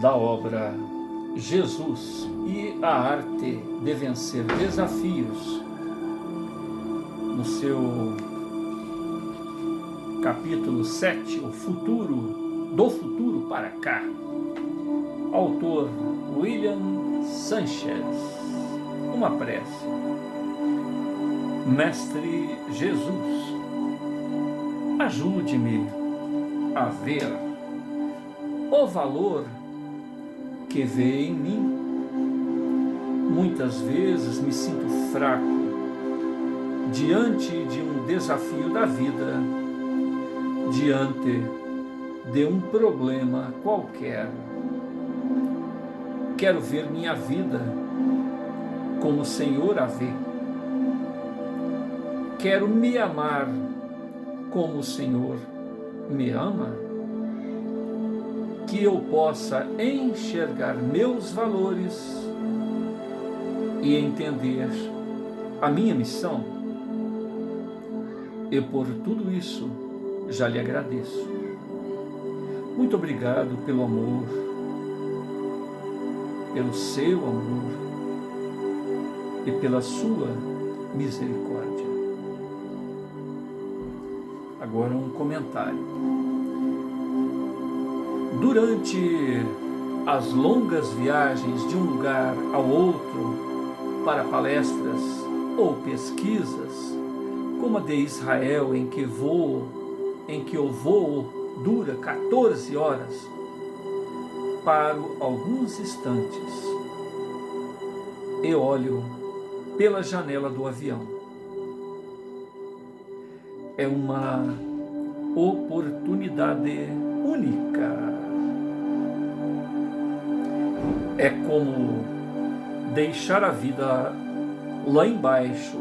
da obra Jesus e a Arte de Vencer Desafios, no seu capítulo 7, o futuro, do futuro para cá. Autor William Sanchez. Uma prece. Mestre Jesus, ajude-me a ver o valor que vê em mim. Muitas vezes me sinto fraco diante de um desafio da vida, diante de um problema qualquer. Quero ver minha vida como o Senhor a vê. Quero me amar como o Senhor me ama. Que eu possa enxergar meus valores e entender a minha missão. E por tudo isso já lhe agradeço. Muito obrigado pelo amor, pelo seu amor e pela sua misericórdia. Agora um comentário. Durante as longas viagens de um lugar ao outro para palestras ou pesquisas, como a de Israel, em que o voo dura 14 horas, paro alguns instantes e olho pela janela do avião. É uma oportunidade única. É como deixar a vida lá embaixo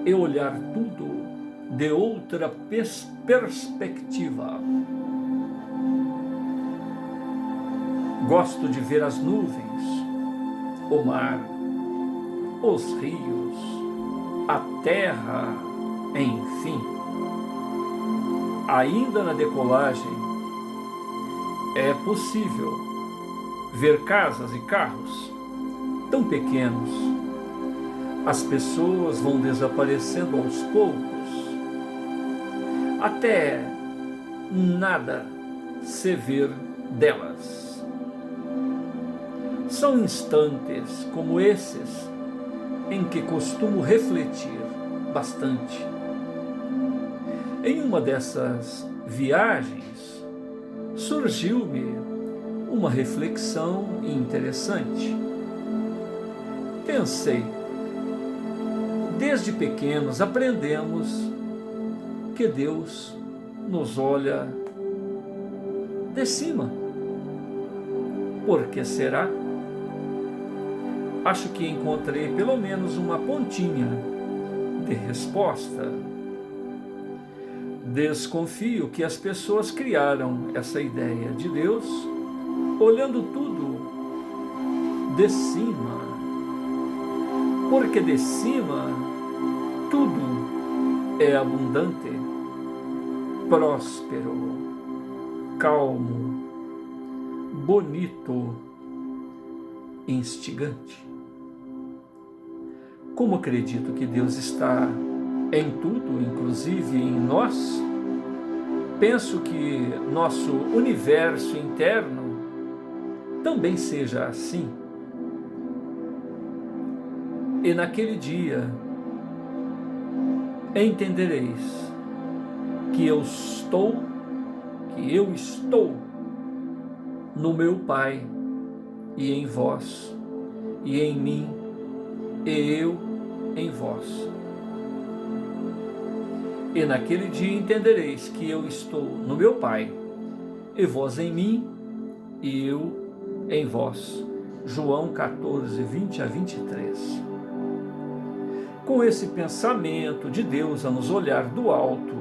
e olhar tudo de outra perspectiva. Gosto de ver as nuvens, o mar, os rios, a terra, enfim. Ainda na decolagem, é possível ver casas e carros tão pequenos. As pessoas vão desaparecendo aos poucos, até nada se ver delas. São instantes como esses em que costumo refletir bastante. Em uma dessas viagens, surgiu-me uma reflexão interessante. Pensei, desde pequenos aprendemos que Deus nos olha de cima. Por que será? Acho que encontrei pelo menos uma pontinha de resposta. Desconfio que as pessoas criaram essa ideia de Deus olhando tudo de cima, porque de cima tudo é abundante, próspero, calmo, bonito, instigante. Como acredito que Deus está em tudo, inclusive em nós, penso que nosso universo interno também seja assim. E naquele dia entendereis que eu estou no meu Pai, e em vós, e em mim, e eu em vós. E naquele dia entendereis que eu estou no meu Pai, e vós em mim, e eu em vós. João 14, 20 a 23. Com esse pensamento de Deus a nos olhar do alto,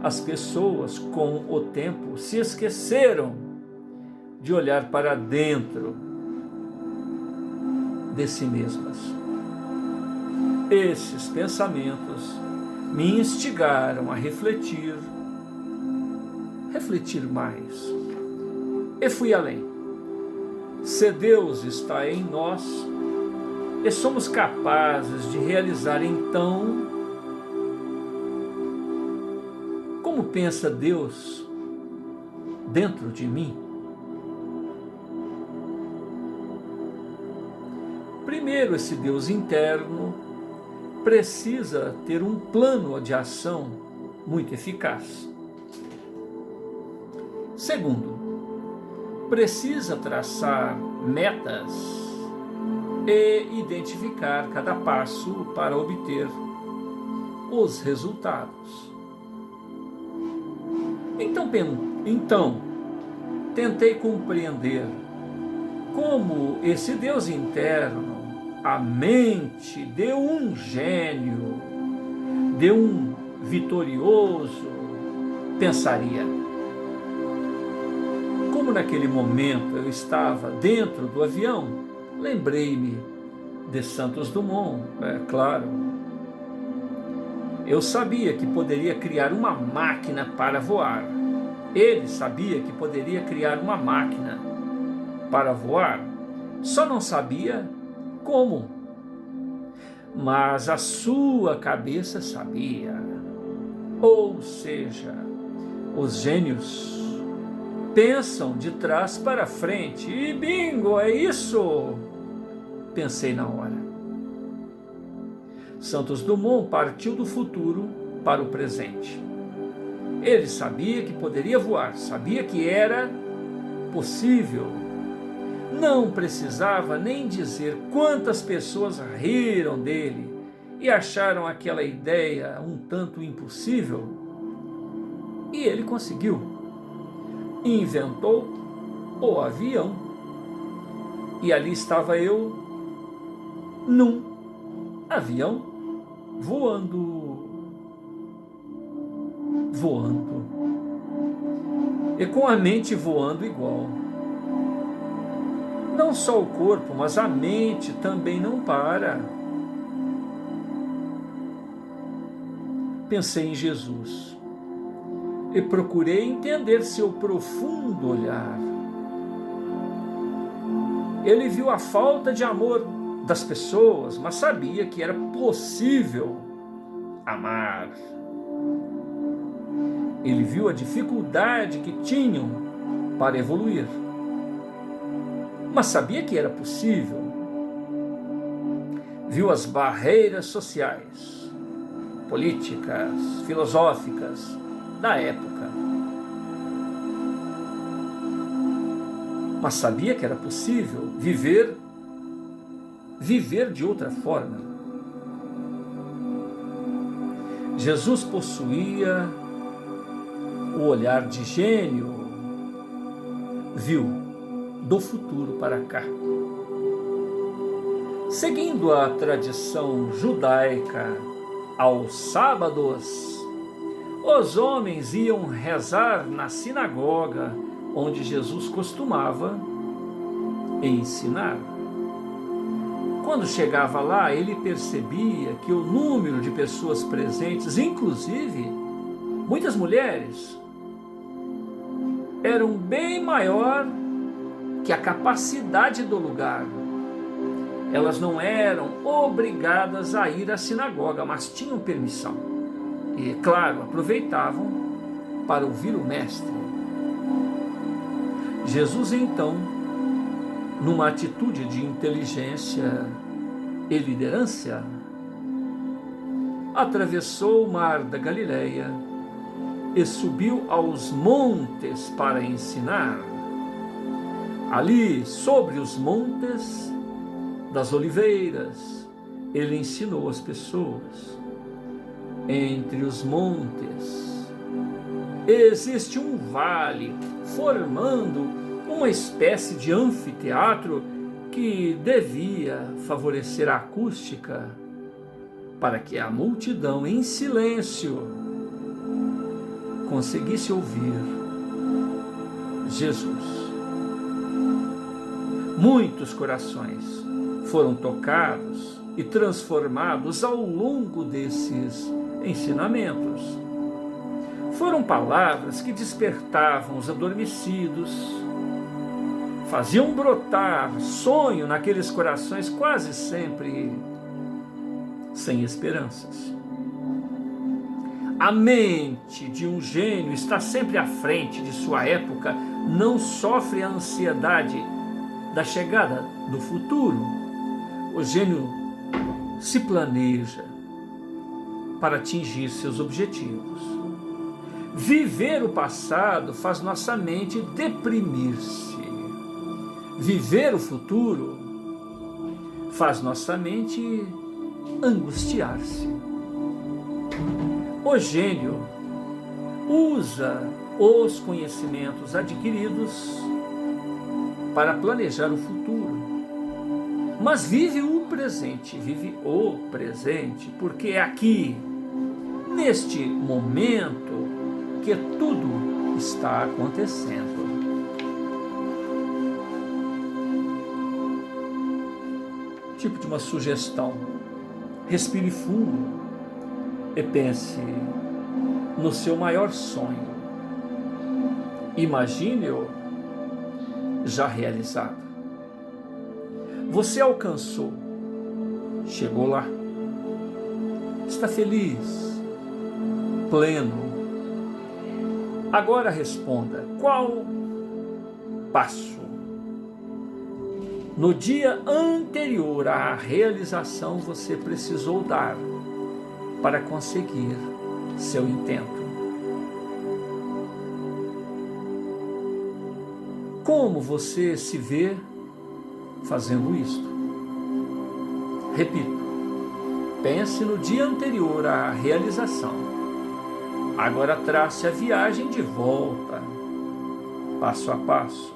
as pessoas com o tempo se esqueceram de olhar para dentro de si mesmas. Esses pensamentos me instigaram a refletir mais. E fui além. Se Deus está em nós, e somos capazes de realizar então, como pensa Deus dentro de mim? Primeiro, esse Deus interno precisa ter um plano de ação muito eficaz. Segundo, precisa traçar metas e identificar cada passo para obter os resultados. Então, tentei compreender como esse Deus interno, a mente de um gênio, de um vitorioso, pensaria. Como naquele momento eu estava dentro do avião, lembrei-me de Santos Dumont, é claro. Eu sabia que poderia criar uma máquina para voar. Ele sabia que poderia criar uma máquina para voar, só não sabia como. Mas a sua cabeça sabia. Ou seja, os gênios pensam de trás para frente. E bingo, é isso! Pensei na hora. Santos Dumont partiu do futuro para o presente. Ele sabia que poderia voar, sabia que era possível. Não precisava nem dizer quantas pessoas riram dele e acharam aquela ideia um tanto impossível. E ele conseguiu. Inventou o avião. E ali estava eu, num avião, voando. E com a mente voando igual. Não só o corpo, mas a mente também não para. Pensei em Jesus e procurei entender seu profundo olhar. Ele viu a falta de amor das pessoas, mas sabia que era possível amar. Ele viu a dificuldade que tinham para evoluir, mas sabia que era possível. Viu as barreiras sociais, políticas, filosóficas da época, mas sabia que era possível viver de outra forma. Jesus possuía o olhar de gênio, viu do futuro para cá. Seguindo a tradição judaica, aos sábados, os homens iam rezar na sinagoga, onde Jesus costumava ensinar. Quando chegava lá, ele percebia que o número de pessoas presentes, inclusive muitas mulheres, eram bem maior que a capacidade do lugar. Elas não eram obrigadas a ir à sinagoga, mas tinham permissão. E, claro, aproveitavam para ouvir o Mestre. Jesus, então, numa atitude de inteligência e liderança, atravessou o mar da Galileia e subiu aos montes para ensinar. Ali, sobre os montes das oliveiras, ele ensinou as pessoas. Entre os montes existe um vale, formando uma espécie de anfiteatro que devia favorecer a acústica para que a multidão, em silêncio, conseguisse ouvir Jesus. Muitos corações foram tocados e transformados ao longo desses ensinamentos. Foram palavras que despertavam os adormecidos, faziam brotar sonho naqueles corações quase sempre sem esperanças. A mente de um gênio está sempre à frente de sua época, não sofre a ansiedade da chegada do futuro. O gênio se planeja para atingir seus objetivos. Viver o passado faz nossa mente deprimir-se. Viver o futuro faz nossa mente angustiar-se. O gênio usa os conhecimentos adquiridos para planejar o futuro, mas vive o presente, porque é aqui, neste momento, que tudo está acontecendo. Tipo de uma sugestão: respire fundo e pense no seu maior sonho. Imagine-o já realizado. Você alcançou, chegou lá, está feliz, pleno. Agora responda: qual passo no dia anterior à realização você precisou dar para conseguir seu intento? Como você se vê fazendo isto? Repito, pense no dia anterior à realização. Agora trace a viagem de volta, passo a passo.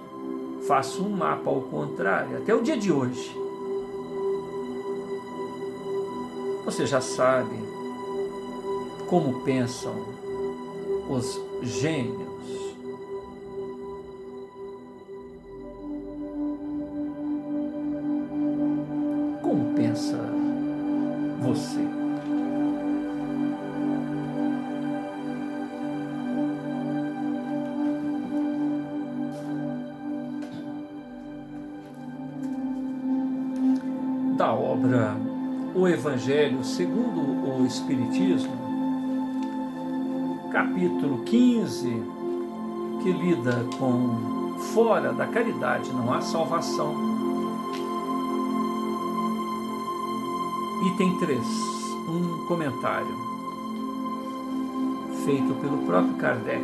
Faça um mapa ao contrário, até o dia de hoje. Você já sabe como pensam os gênios. Como pensa você? Da obra O Evangelho segundo o Espiritismo, capítulo 15, que lida com fora da caridade não há salvação. Item 3, um comentário feito pelo próprio Kardec.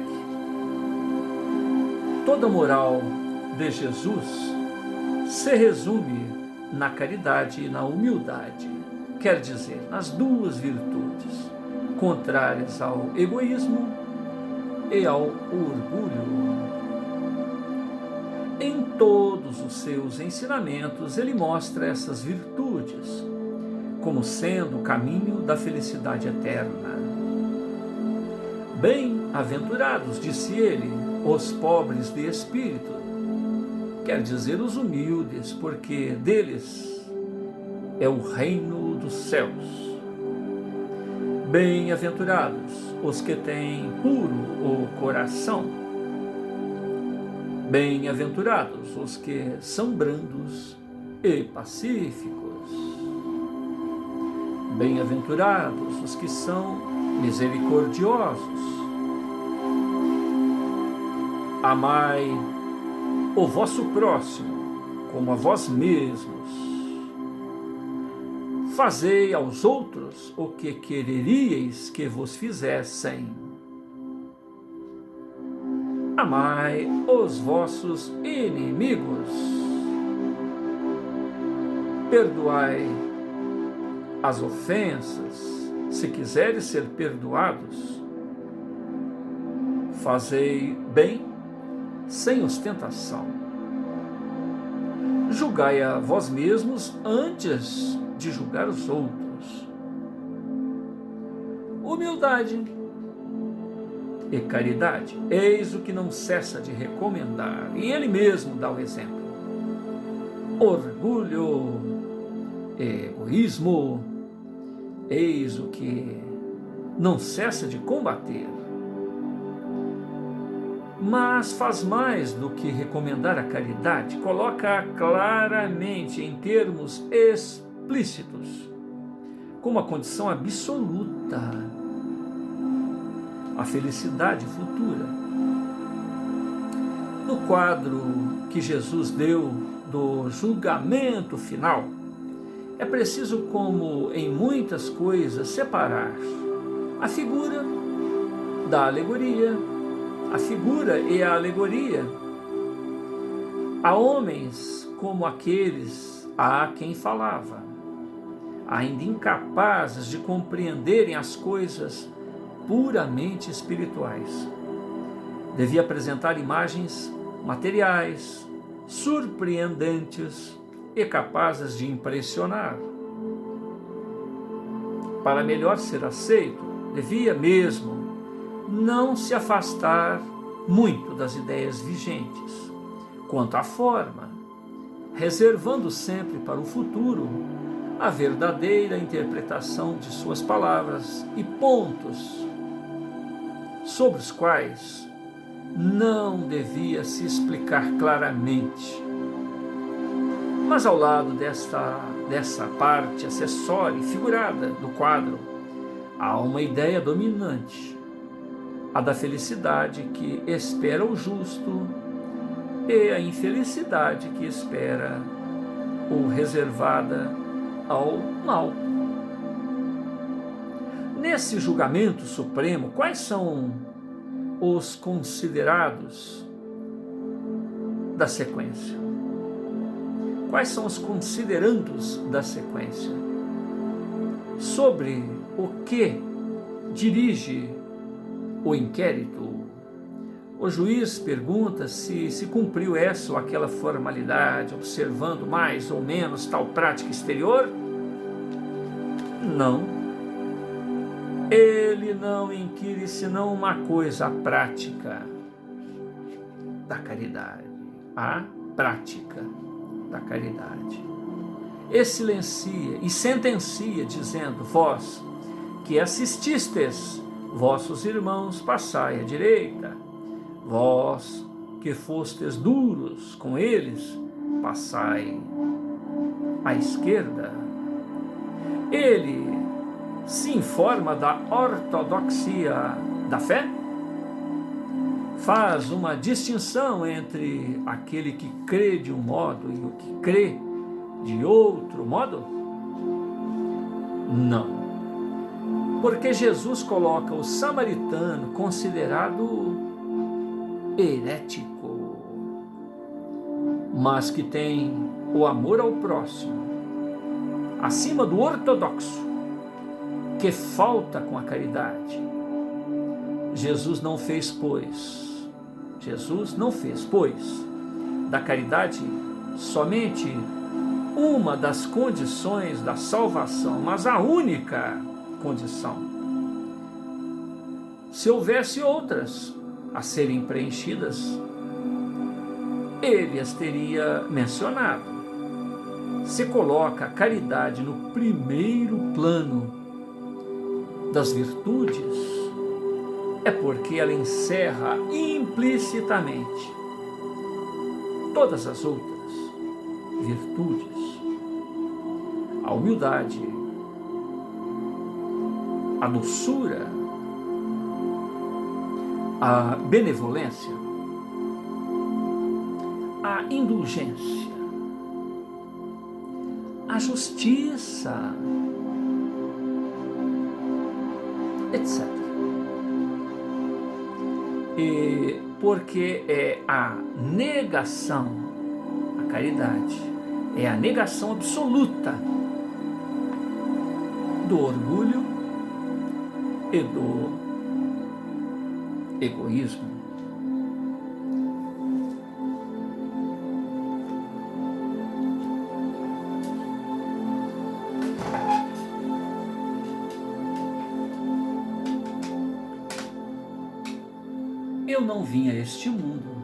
Toda moral de Jesus se resume na caridade e na humildade, quer dizer, nas duas virtudes, contrárias ao egoísmo e ao orgulho. Em todos os seus ensinamentos, ele mostra essas virtudes como sendo o caminho da felicidade eterna. Bem-aventurados, disse ele, os pobres de espírito, quer dizer os humildes, porque deles é o reino dos céus. Bem-aventurados os que têm puro o coração. Bem-aventurados os que são brandos e pacíficos. Bem-aventurados os que são misericordiosos. Amai o vosso próximo como a vós mesmos. Fazei aos outros o que quereríeis que vos fizessem. Amai os vossos inimigos. Perdoai as ofensas, se quiseres ser perdoados. Fazei bem sem ostentação. Julgai a vós mesmos antes de julgar os outros. Humildade e caridade, eis o que não cessa de recomendar, e ele mesmo dá o exemplo. Orgulho e egoísmo, eis o que não cessa de combater. mas faz mais do que recomendar a caridade, coloca claramente em termos explícitos, como a condição absoluta, a felicidade futura. No quadro que Jesus deu do julgamento final, é preciso, como em muitas coisas, separar a figura da alegoria, a figura e a alegoria. Há homens como aqueles a quem falava, ainda incapazes de compreenderem as coisas puramente espirituais. Devia apresentar imagens materiais, surpreendentes e capazes de impressionar. Para melhor ser aceito, devia mesmo não se afastar muito das ideias vigentes. Quanto à forma, reservando sempre para o futuro a verdadeira interpretação de suas palavras e pontos sobre os quais não devia se explicar claramente. Mas ao lado dessa parte acessória e figurada do quadro, há uma ideia dominante, a da felicidade que espera o justo e a infelicidade que espera ou reservada ao mal. Nesse julgamento supremo, quais são os considerados da sequência? Quais são os considerandos da sequência? Sobre o que dirige o inquérito? O juiz pergunta se cumpriu essa ou aquela formalidade, observando mais ou menos tal prática exterior? Não. Ele não inquire senão uma coisa, a prática da caridade. A prática da caridade. E silencia e sentencia, dizendo: vós que assististes vossos irmãos, passai à direita. Vós que fostes duros com eles, passai à esquerda. Ele se informa da ortodoxia da fé, faz uma distinção entre aquele que crê de um modo e o que crê de outro modo? Não. Porque Jesus coloca o samaritano considerado herético, mas que tem o amor ao próximo acima do ortodoxo, que falta com a caridade. Jesus não fez, pois, da caridade somente uma das condições da salvação, mas a única condição. Se houvesse outras a serem preenchidas, ele as teria mencionado. Se coloca a caridade no primeiro plano das virtudes, é porque ela encerra implicitamente todas as outras virtudes. A humildade, a doçura, a benevolência, a indulgência, a justiça, etc. E porque é a negação, a caridade, é a negação absoluta do orgulho e do egoísmo. Eu não vim a este mundo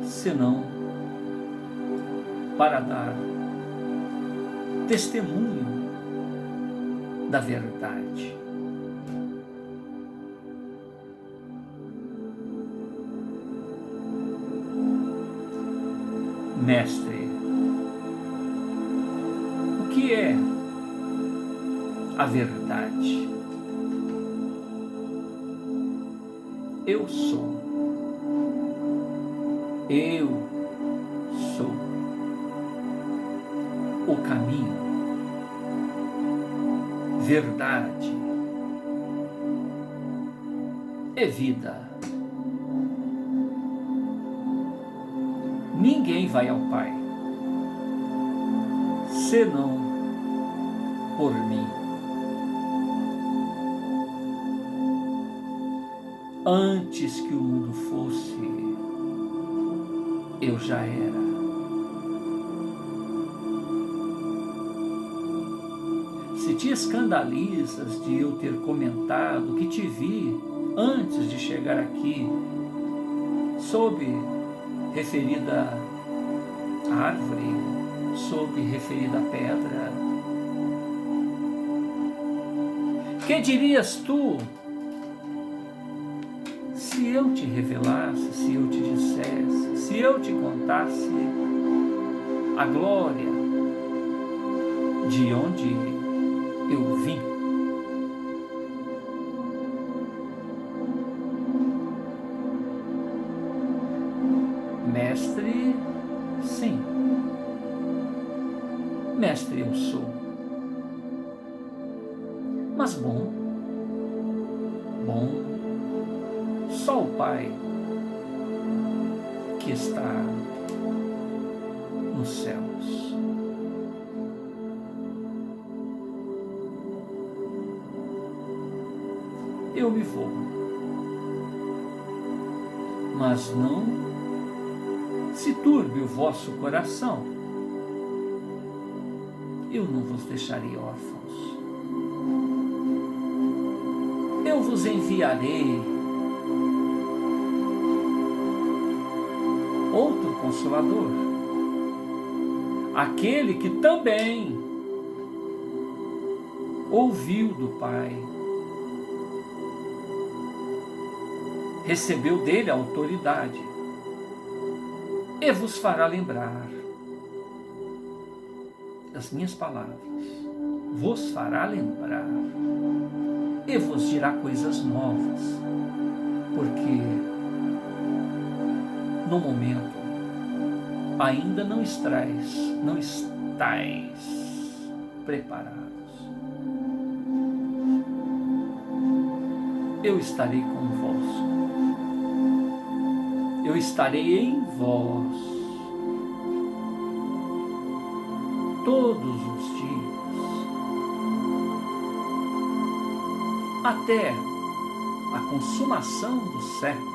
senão para dar testemunho da verdade. Mestre, o que é a verdade? Eu sou. Eu sou o caminho, verdade e vida. Ninguém vai ao Pai senão por mim. Antes que o mundo fosse, eu já era. Se te escandalizas de eu ter comentado que te vi antes de chegar aqui, sob referida árvore, sob referida pedra, que dirias tu se eu te revelasse, se eu te dissesse, se eu te contasse a glória de onde eu vim? Mestre, sim. Mestre, eu sou. Mas bom, só o Pai que está nos céus. Eu me vou, mas não se turbe o vosso coração. Eu não vos deixarei órfãos. Eu vos enviarei outro Consolador, aquele que também ouviu do Pai, recebeu dele a autoridade e vos fará lembrar das minhas palavras, vos fará lembrar e vos dirá coisas novas, porque no momento ainda não estáis preparados. Eu estarei convosco. Eu estarei em vós todos os dias, até a consumação dos séculos.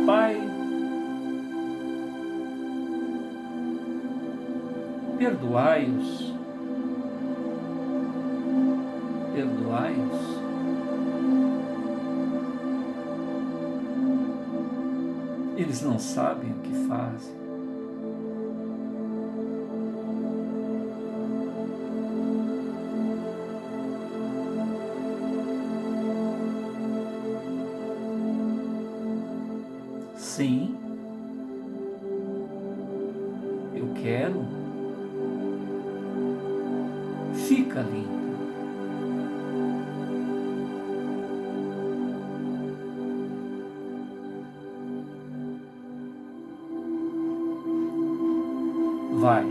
Pai, perdoai-os, eles não sabem o que fazem. Sim, eu quero. Fica limpo. Vai,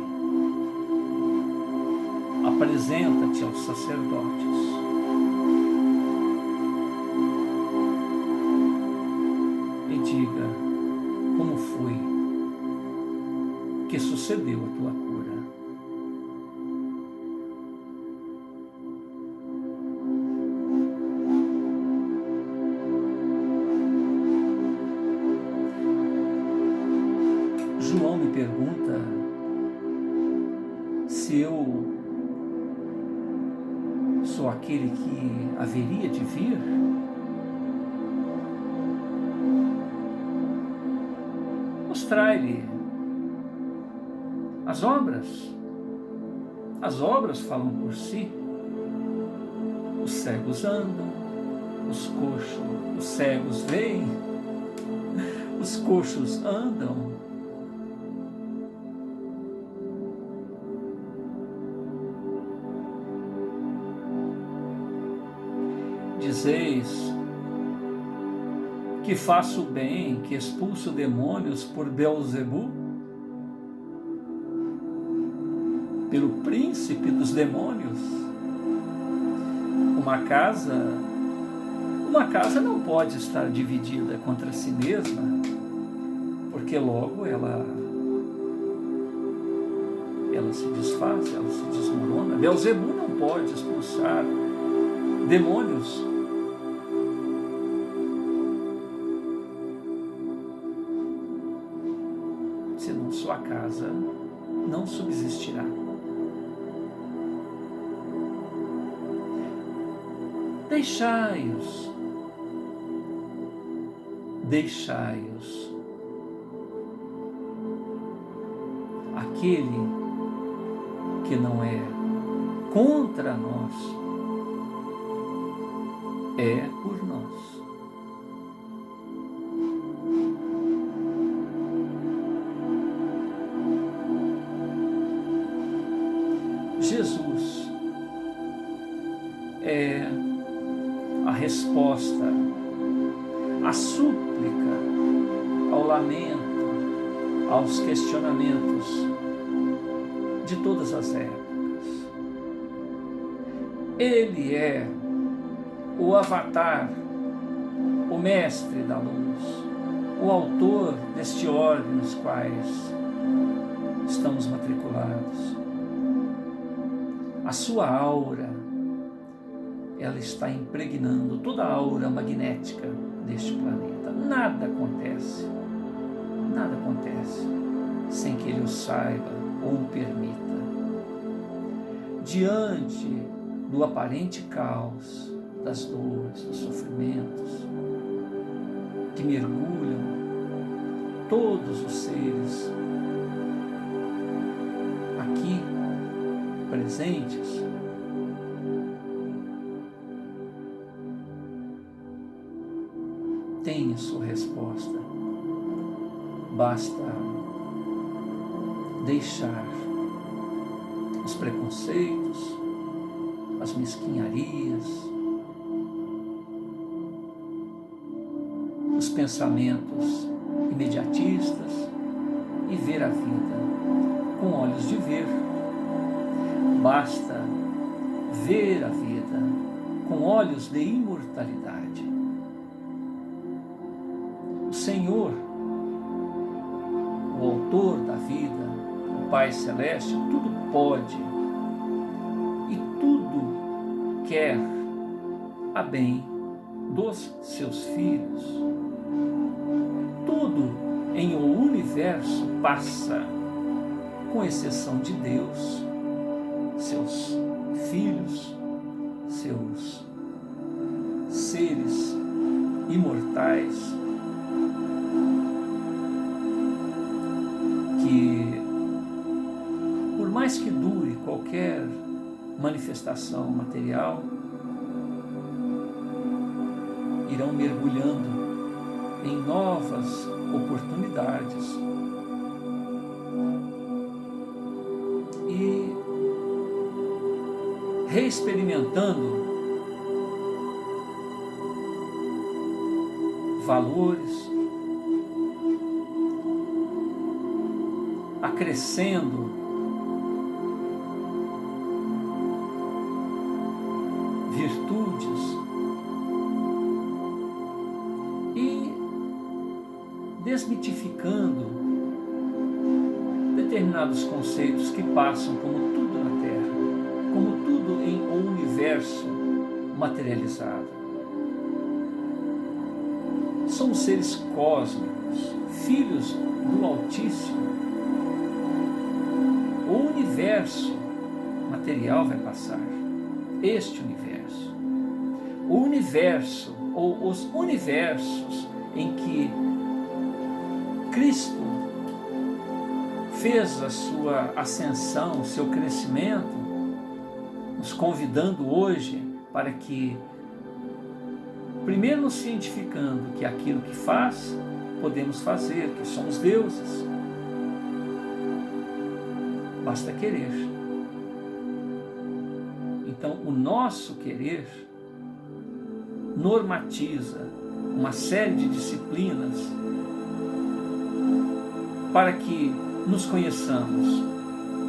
apresenta-te aos sacerdotes e diga como foi que sucedeu a tua cura. João me pergunta se eu sou aquele que haveria de vir. Mostrai-lhe as obras. As obras falam por si. Os cegos andam, os coxos, os cegos veem, os coxos andam. Dizeis que faço o bem, que expulso demônios por Beelzebu, pelo príncipe dos demônios. Uma casa não pode estar dividida contra si mesma, porque logo ela se desfaz, ela se desmorona. Beelzebu não pode expulsar demônios. Senão sua casa não subsistirá. Deixai-os, aquele que não é contra nós, é por nós. Jesus é a resposta à súplica, ao lamento, aos questionamentos de todas as épocas. Ele é o avatar, o mestre da luz, o autor deste ordem nos quais estamos matriculados. A sua aura, ela está impregnando toda a aura magnética deste planeta. Nada acontece sem que ele o saiba ou o permita. Diante do aparente caos, das dores, dos sofrimentos, que mergulham todos os seres aqui presentes, tem sua resposta. Basta deixar os preconceitos, as mesquinharias, os pensamentos imediatistas e ver a vida com olhos de ver. Basta ver a vida com olhos de imortalidade. O Senhor, o autor da vida, o Pai Celeste, tudo pode e tudo quer a bem dos seus filhos. Tudo em o universo passa, com exceção de Deus, seus filhos, seus seres imortais, que, por mais que dure qualquer manifestação material, irão mergulhando em novas oportunidades e reexperimentando valores, acrescendo virtudes e desmitificando determinados conceitos que passam como tudo na Terra, como tudo em um universo materializado. Somos seres cósmicos, filhos do Altíssimo. O universo material vai passar, este universo. O universo, ou os universos em que Cristo fez a sua ascensão, o seu crescimento, nos convidando hoje para que, primeiro nos cientificando que aquilo que faz, podemos fazer, que somos deuses. Basta querer. Então, o nosso querer normatiza uma série de disciplinas para que nos conheçamos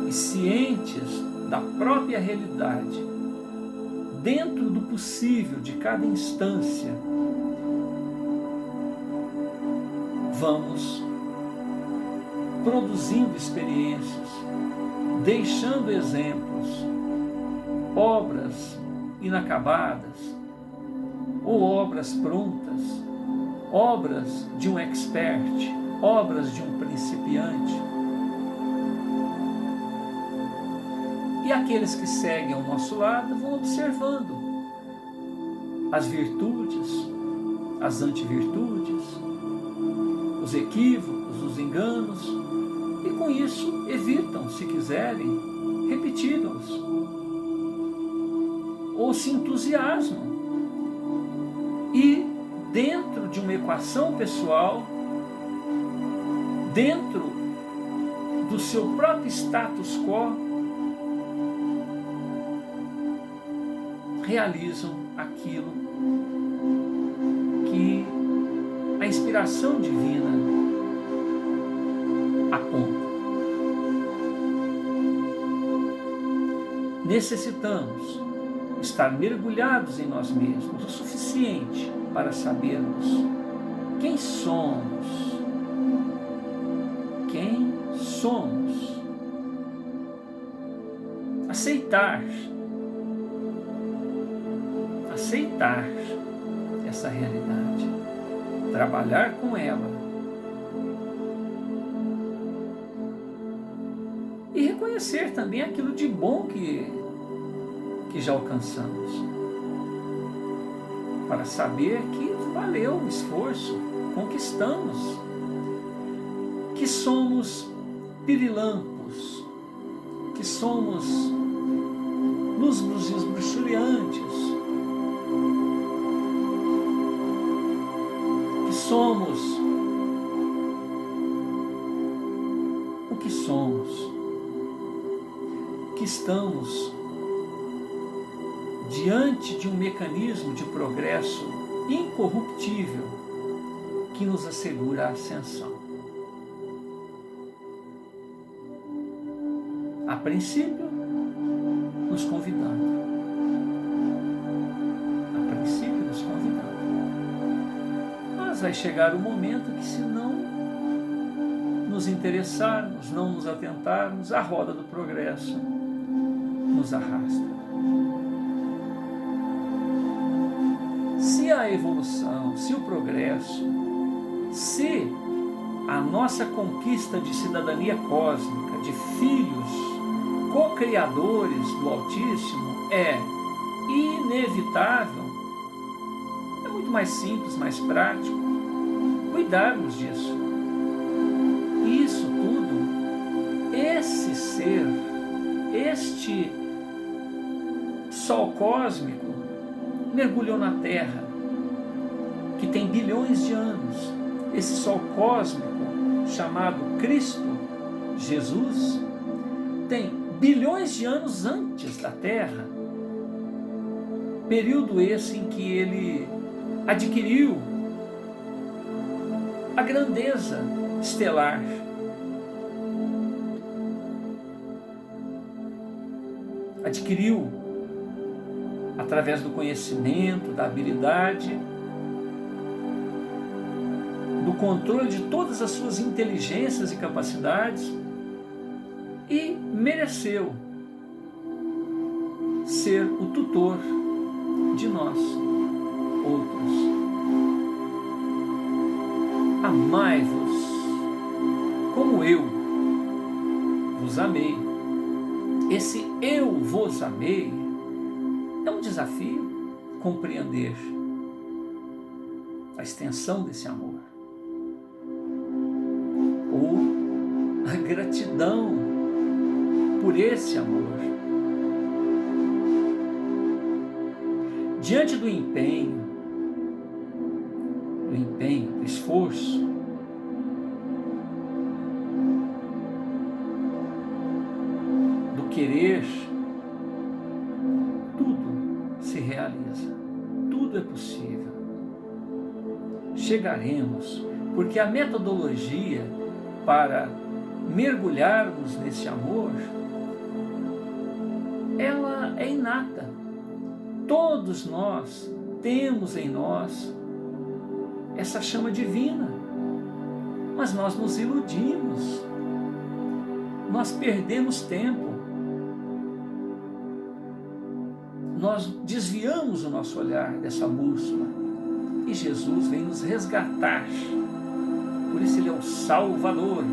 e, cientes da própria realidade, dentro do possível de cada instância, vamos produzindo experiências, deixando exemplos, obras inacabadas ou obras prontas, obras de um expert, obras de um principiante. E aqueles que seguem ao nosso lado vão observando as virtudes, as antivirtudes, os equívocos, os enganos, e com isso evitam, se quiserem, repeti-los, ou se entusiasmam. E dentro de uma equação pessoal, dentro do seu próprio status quo, realizam aquilo que a inspiração divina aponta. Necessitamos estar mergulhados em nós mesmos o suficiente para sabermos quem somos. Quem somos. Aceitar essa realidade, trabalhar com ela e reconhecer também aquilo de bom que já alcançamos, para saber que valeu o esforço, conquistamos, que somos pirilampos, que somos luzes bruxuleantes, que somos o que somos, que estamos diante de um mecanismo de progresso incorruptível que nos assegura a ascensão. A princípio, nos convidando. Mas vai chegar o momento que, se não nos interessarmos, não nos atentarmos, a roda do progresso nos arrasta. Se a evolução, se o progresso, se a nossa conquista de cidadania cósmica, de filhos co-criadores do Altíssimo é inevitável, é muito mais simples, mais prático cuidarmos disso. E isso tudo, esse ser, este Sol cósmico, mergulhou na Terra, que tem bilhões de anos. Esse Sol cósmico, chamado Cristo, Jesus, tem bilhões de anos antes da Terra, período esse em que ele adquiriu a grandeza estelar. Adquiriu, através do conhecimento, da habilidade, do controle de todas as suas inteligências e capacidades, e mereceu ser o tutor de nós, outros. Amai-vos como eu vos amei. Esse eu vos amei é um desafio compreender a extensão desse amor, ou a gratidão por esse amor. diante do empenho, do esforço, do querer, tudo se realiza, tudo é possível. Chegaremos, porque a metodologia para mergulharmos nesse amor, ela é inata. Todos nós temos em nós essa chama divina, mas nós nos iludimos, nós perdemos tempo, nós desviamos o nosso olhar dessa bússola, e Jesus vem nos resgatar. Por isso ele é o Salvador,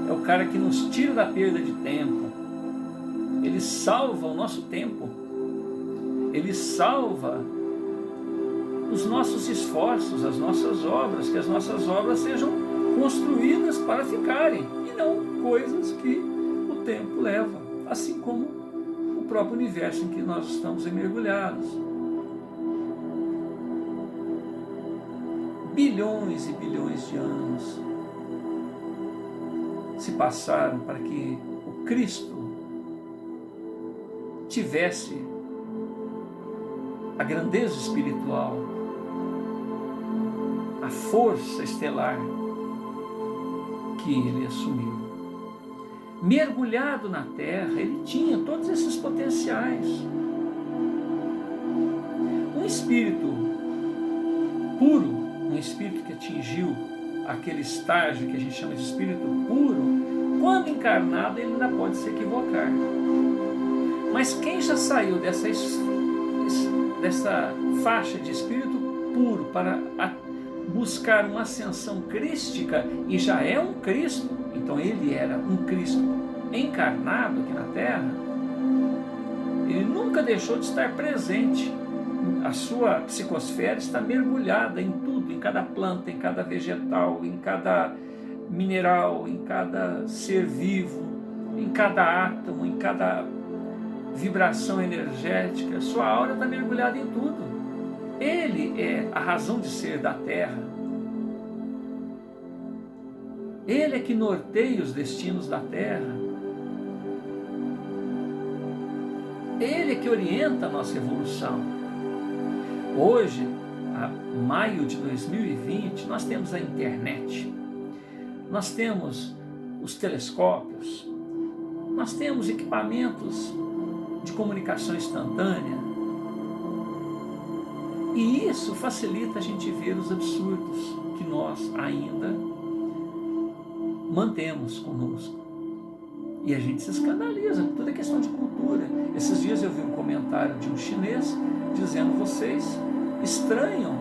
é o cara que nos tira da perda de tempo, ele salva o nosso tempo, ele salva os nossos esforços, as nossas obras, que as nossas obras sejam construídas para ficarem, e não coisas que o tempo leva, assim como o próprio universo em que nós estamos mergulhados. Bilhões e bilhões de anos se passaram para que o Cristo tivesse a grandeza espiritual, a força estelar que ele assumiu. Mergulhado na terra, ele tinha todos esses potenciais. Um espírito puro, um espírito que atingiu aquele estágio que a gente chama de espírito puro, quando encarnado ele ainda pode se equivocar. Mas quem já saiu dessa faixa de espírito puro para buscar uma ascensão crística e já é um Cristo, então ele era um Cristo encarnado aqui na Terra, ele nunca deixou de estar presente. A sua psicosfera está mergulhada em tudo, em cada planta, em cada vegetal, em cada mineral, em cada ser vivo, em cada átomo, em cada vibração energética. Sua aura está mergulhada em tudo. Ele é a razão de ser da Terra. Ele é que norteia os destinos da Terra. Ele é que orienta a nossa evolução. Hoje, a maio de 2020, nós temos a internet, nós temos os telescópios, nós temos equipamentos de comunicação instantânea, e isso facilita a gente ver os absurdos que nós ainda mantemos conosco. E a gente se escandaliza, tudo é questão de cultura. Esses dias eu vi um comentário de um chinês dizendo: vocês estranham,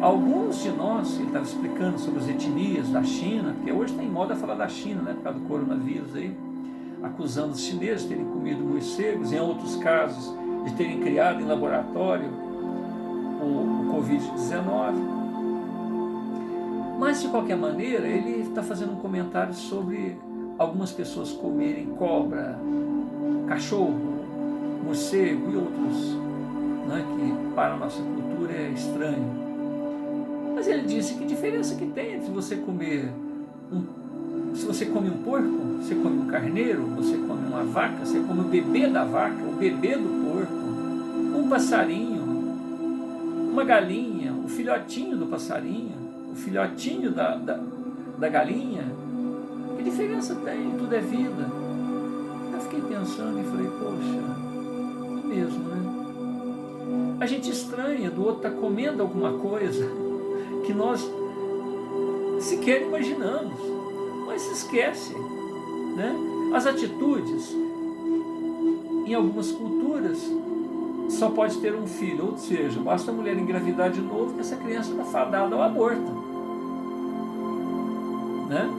alguns de nós, ele estava explicando sobre as etnias da China, porque hoje está em moda falar da China, né, por causa do coronavírus aí, acusando os chineses de terem comido morcegos, em outros casos de terem criado em laboratório o Covid-19. Mas de qualquer maneira, ele está fazendo um comentário sobre algumas pessoas comerem cobra, cachorro, morcego e outros, né, que para a nossa cultura é estranho. Mas ele disse que diferença que tem entre você comer se você come um porco, você come um carneiro, você come uma vaca, você come o bebê da vaca, o bebê do porco, um passarinho, uma galinha, o filhotinho do passarinho, o filhotinho da galinha. Que diferença tem? Tudo é vida. Eu fiquei pensando e falei: poxa, é mesmo, né? A gente estranha do outro estar comendo alguma coisa que nós sequer imaginamos, mas se esquece, né? As atitudes, em algumas culturas, só pode ter um filho, ou seja, basta a mulher engravidar de novo que essa criança está fadada ao aborto, né?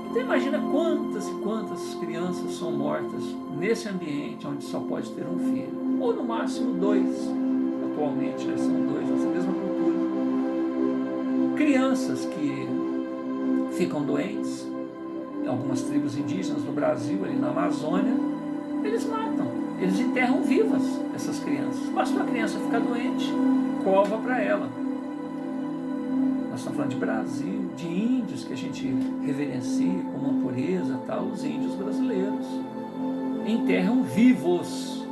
Então imagina quantas e quantas crianças são mortas nesse ambiente onde só pode ter um filho, ou no máximo 2, atualmente, né? São 2 nessa mesma cultura. Crianças que ficam doentes, em algumas tribos indígenas do Brasil, ali na Amazônia, eles matam, eles enterram vivas essas crianças. Basta uma criança criança ficar doente, cova para ela. Nós estamos falando de Brasil, de índios que a gente reverencia com uma pureza, tal, os índios brasileiros enterram vivos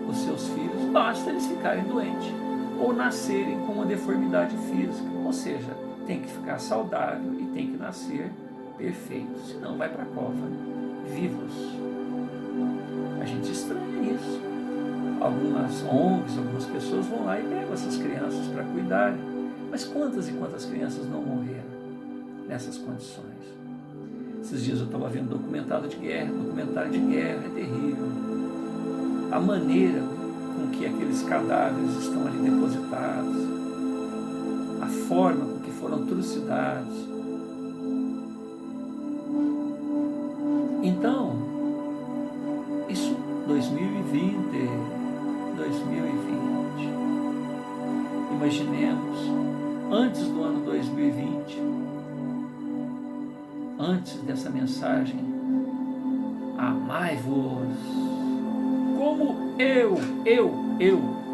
os seus filhos, basta eles ficarem doentes ou nascerem com uma deformidade física, ou seja, tem que ficar saudável e tem que nascer perfeito, senão vai para a cova, vivos. A gente estranha isso. Algumas ONGs, algumas pessoas vão lá e pegam essas crianças para cuidarem, mas quantas e quantas crianças não morreram nessas condições? Esses dias eu estava vendo documentário de guerra, é terrível. A maneira com que aqueles cadáveres estão ali depositados, a forma com que foram trucidados. Então, isso 2020, imaginemos, antes do ano 2020, antes dessa mensagem, amai-vos, como eu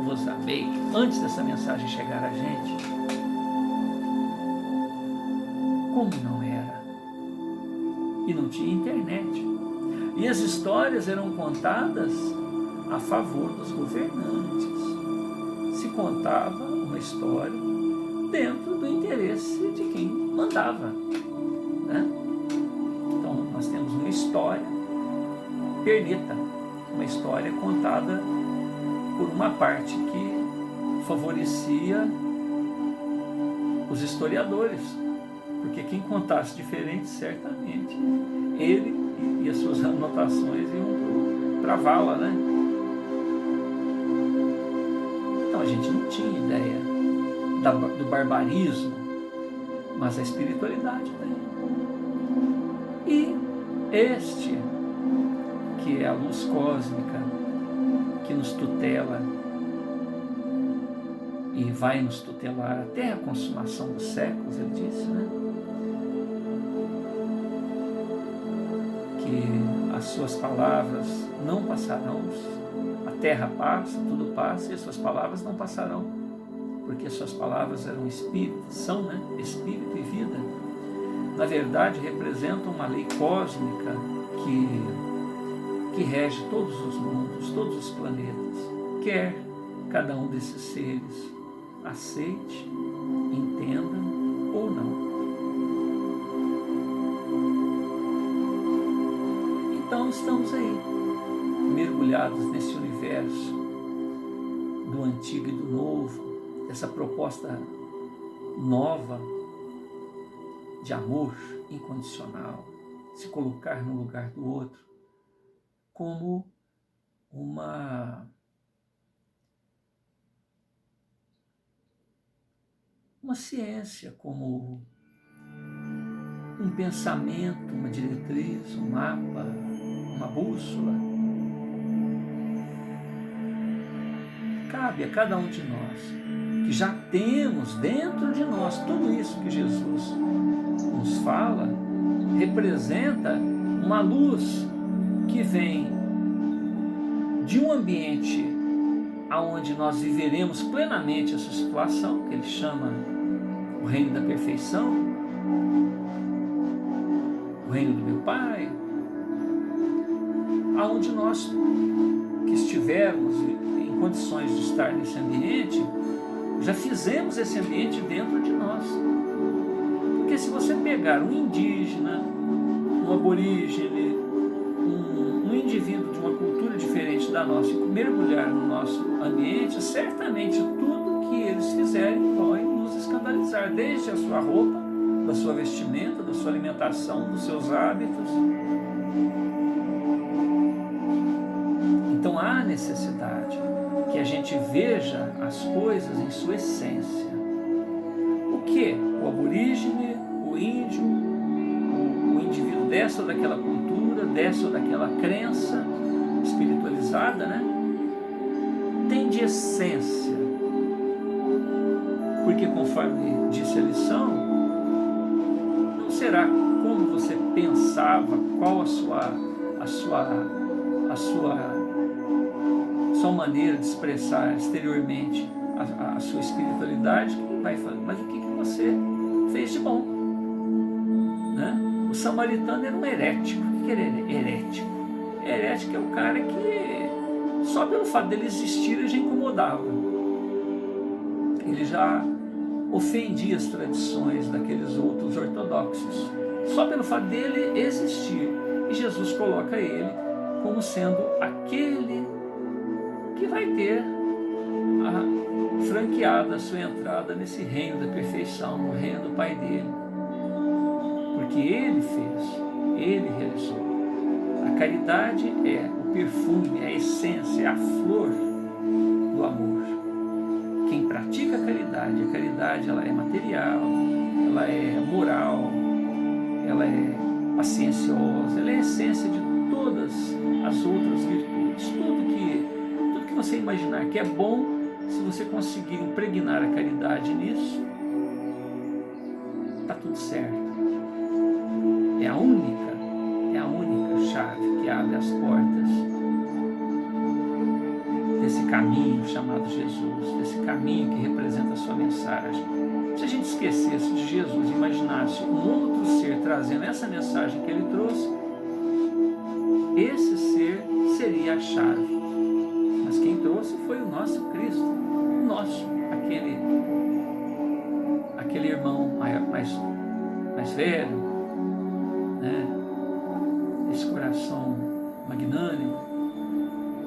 vos amei, antes dessa mensagem chegar a gente, como não era? E não tinha internet. E as histórias eram contadas a favor dos governantes. Se contava uma história dentro do interesse de quem mandava, né? Então, nós temos uma história pernita, uma história contada por uma parte que favorecia os historiadores, porque quem contasse diferente, certamente, ele e as suas anotações iam para a vala, né? Então a gente não tinha ideia do barbarismo, mas a espiritualidade tem. E este, que é a luz cósmica, que nos tutela e vai nos tutelar até a consumação dos séculos, ele disse, né? Que as suas palavras não passarão, a terra passa, tudo passa, e as suas palavras não passarão, porque as suas palavras eram espírito, são, né? Espírito e vida. Na verdade, representam uma lei cósmica que rege todos os mundos, todos os planetas, quer cada um desses seres aceite, entenda ou não. Então estamos aí, mergulhados nesse universo do antigo e do novo, essa proposta nova de amor incondicional, se colocar no lugar do outro, como uma ciência, como um pensamento, uma diretriz, um mapa, uma bússola. Cabe a cada um de nós, que já temos dentro de nós tudo isso que Jesus nos fala, representa uma luz que vem de um ambiente onde nós viveremos plenamente essa situação, que ele chama o reino da perfeição, o reino do meu Pai, aonde nós que estivermos em condições de estar nesse ambiente, já fizemos esse ambiente dentro de nós. Porque se você pegar um indígena, um aborígene, um indivíduo de uma cultura diferente da nossa e mergulhar no nosso ambiente, certamente tudo que eles fizerem vai nos escandalizar, desde a sua roupa, da sua vestimenta, da sua alimentação, dos seus hábitos. Então há necessidade que a gente veja as coisas em sua essência. O que? O aborígene, o índio, o indivíduo dessa ou daquela cultura, dessa ou daquela crença espiritualizada, né? Tem de essência. Porque conforme disse a lição, não será como você pensava, qual a sua sua maneira de expressar exteriormente a sua espiritualidade, que vai falar, mas o que você fez de bom? Né? O samaritano era um herético. O que era herético? Herético é o cara que só pelo fato dele existir ele já incomodava. Ele já ofendia as tradições daqueles outros ortodoxos, só pelo fato dele existir. E Jesus coloca ele como sendo aquele que vai ter franqueada a sua entrada nesse reino da perfeição, no reino do Pai dele. Porque ele fez, ele realizou. A caridade é o perfume, é a essência, é a flor do amor. Quem pratica a caridade ela é material, ela é moral, ela é pacienciosa, ela é a essência de todas as outras virtudes. Tudo que você imaginar que é bom, se você conseguir impregnar a caridade nisso, está tudo certo. É a única chave que abre as portas desse caminho chamado Jesus, desse caminho que representa a sua mensagem. Se a gente esquecesse de Jesus e imaginasse um outro ser trazendo essa mensagem que ele trouxe, esse ser seria a chave. Mas quem trouxe foi o nosso Cristo, o nosso, aquele irmão mais velho, né? Esse coração magnânimo,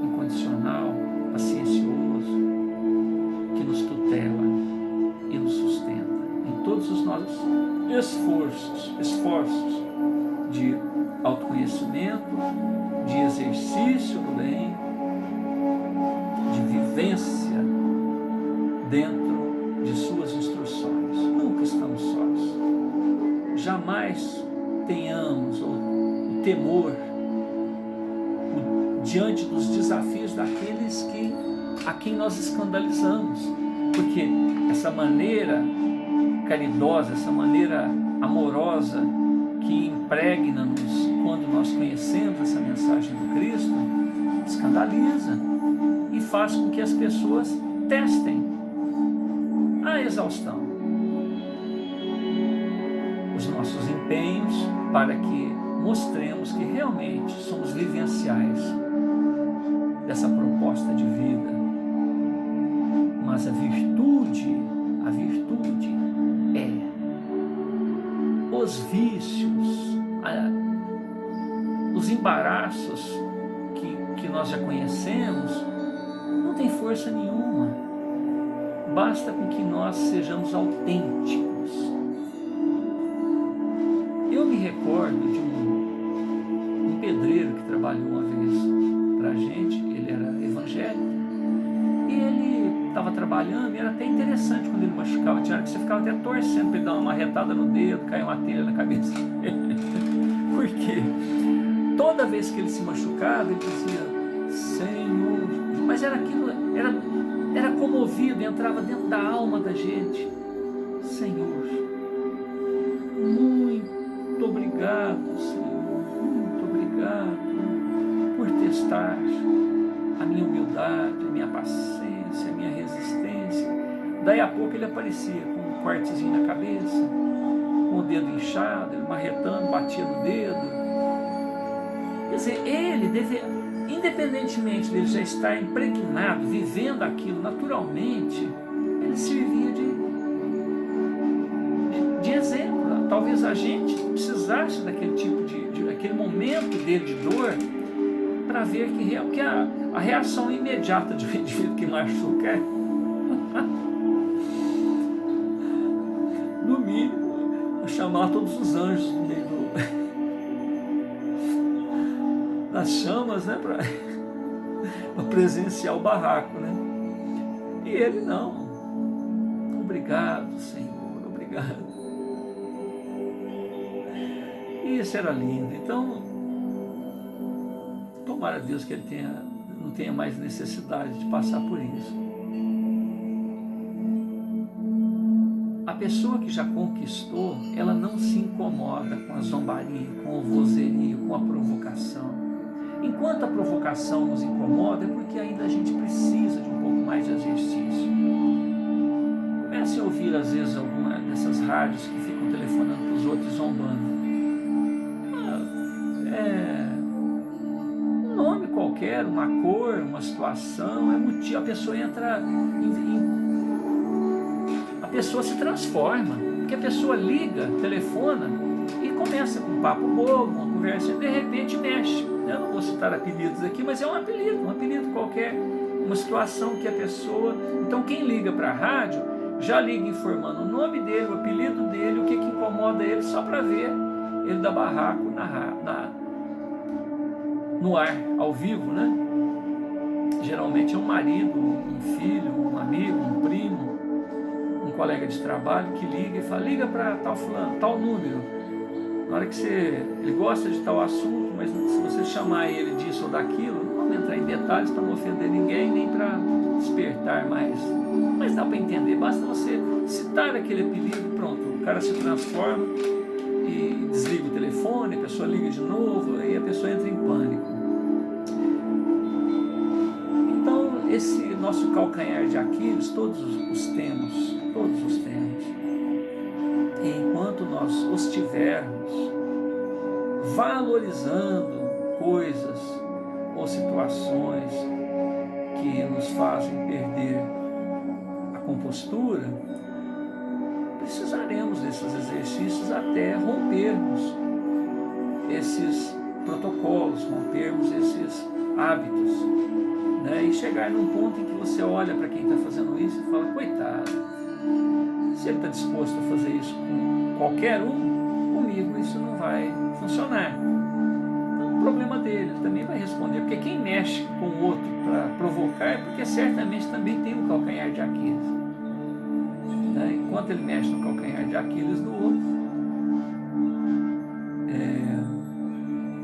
incondicional, paciencioso, que nos tutela e nos sustenta em todos os nossos esforços de autoconhecimento, de exercício do bem, de vivência dentro de suas instruções. Nunca estamos sós. Jamais tenhamos o temor diante dos desafios daqueles a quem nós escandalizamos, porque essa maneira caridosa, essa maneira amorosa que impregna-nos quando nós conhecemos essa mensagem do Cristo, escandaliza e faz com que as pessoas testem a exaustão os nossos empenhos para que mostremos que realmente somos vivenciais dessa proposta de vida. Mas a virtude é os vícios, os embaraços que nós já conhecemos, não tem força nenhuma. Basta com que nós sejamos autênticos. Eu me recordo de um pedreiro que trabalhou uma vez para a gente. Ele era evangélico e ele estava trabalhando, e era até interessante quando ele machucava, tinha hora que você ficava até torcendo para ele dar uma marretada no dedo, cair uma telha na cabeça. Por quê? Toda vez que ele se machucava, ele dizia, Senhor, mas era aquilo, era comovido, entrava dentro da alma da gente. Senhor, muito obrigado, Senhor, muito obrigado por testar a minha humildade, a minha paciência, a minha resistência. Daí a pouco ele aparecia com um cortezinho na cabeça, com o dedo inchado, ele marretando, batia no dedo. Quer dizer, ele independentemente dele já estar impregnado, vivendo aquilo naturalmente, ele servia de exemplo. Talvez a gente precisasse daquele tipo daquele momento dele de dor, para ver que a reação imediata de que machuca é, no mínimo, chamar todos os anjos no meio das chamas, né, para presenciar o barraco, né? E ele não. Obrigado, Senhor, obrigado. E isso era lindo. Então, tomara a Deus que ele não tenha mais necessidade de passar por isso. A pessoa que já conquistou, ela não se incomoda com a zombaria, com o vozerio, com a provocação. Enquanto a provocação nos incomoda, é porque ainda a gente precisa de um pouco mais de exercício. Comece a ouvir, às vezes, alguma dessas rádios que ficam telefonando para os outros zombando. Um nome qualquer, uma cor, uma situação, é motivo, a pessoa entra a pessoa se transforma, porque a pessoa liga, telefona e começa com um papo bobo, uma conversa, e de repente mexe. Eu não vou citar apelidos aqui, mas é um apelido qualquer, uma situação que a pessoa... Então quem liga para a rádio já liga informando o nome dele, o apelido dele, o que incomoda ele, só para ver ele dar barraco no ar, ao vivo, né? Geralmente é um marido, um filho, um amigo, um primo, um colega de trabalho que liga e fala, liga para tal fulano, tal número. Na hora que ele gosta de tal assunto, mas se você chamar ele disso ou daquilo, não vamos entrar em detalhes para não ofender ninguém, nem para despertar mais. Mas dá para entender, basta você citar aquele apelido, pronto, o cara se transforma e desliga o telefone, a pessoa liga de novo, aí a pessoa entra em pânico. Então, esse nosso calcanhar de Aquiles, todos os temos. E enquanto nós os tivermos valorizando coisas ou situações que nos fazem perder a compostura, precisaremos desses exercícios até rompermos esses protocolos, rompermos esses hábitos, né? E chegar num ponto em que você olha para quem está fazendo isso e fala, coitado, se ele está disposto a fazer isso com qualquer um, comigo isso não vai funcionar. Então, o problema dele, ele também vai responder, porque quem mexe com o outro para provocar é porque certamente também tem um calcanhar de Aquiles. Né? Enquanto ele mexe no calcanhar de Aquiles do outro,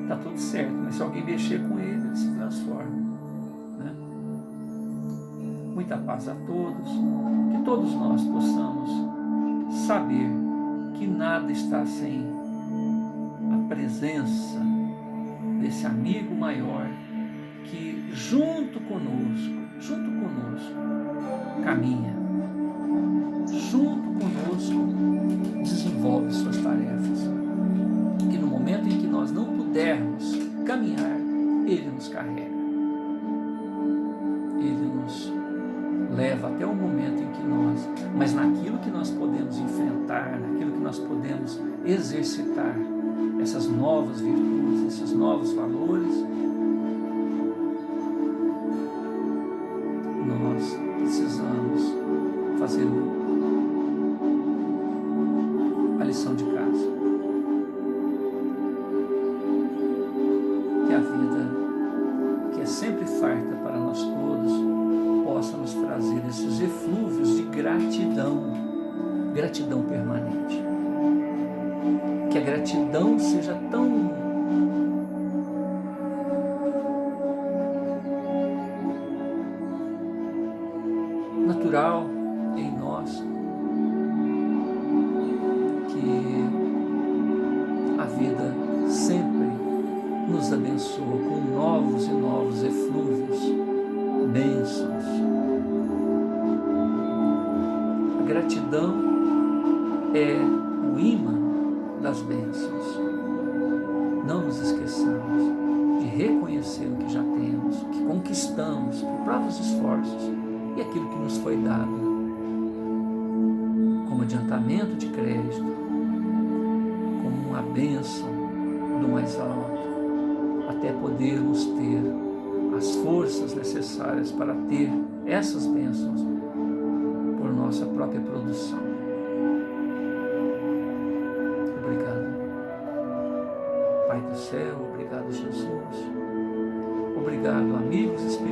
está tudo certo, mas se alguém mexer com ele, ele se transforma. Né? Muita paz a todos, que todos nós possamos saber que nada está sem a presença desse amigo maior que junto conosco caminha, junto conosco desenvolve suas tarefas, que no momento em que nós não pudermos caminhar, ele nos carrega, ele nos leva até o momento em que nós, mas naquilo que nós podemos enfrentar, naquilo que nós podemos exercitar, essas novas virtudes, esses novos valores, nós precisamos fazer a lição de casa. Que a vida, que é sempre farta para nós todos, possa nos trazer esses eflúvios de gratidão permanente. Que a gratidão seja tão natural em nós, que a vida sempre nos abençoa com novos e novos eflúvios, bênçãos. A gratidão é o imã das bênçãos. Não nos esqueçamos de reconhecer o que já temos, o que conquistamos por próprios esforços e aquilo que nos foi dado como adiantamento de crédito, como uma bênção do mais alto, até podermos ter as forças necessárias para ter essas bênçãos por nossa própria produção. Obrigado, Pai do céu, obrigado, Jesus, obrigado, amigos espirituais.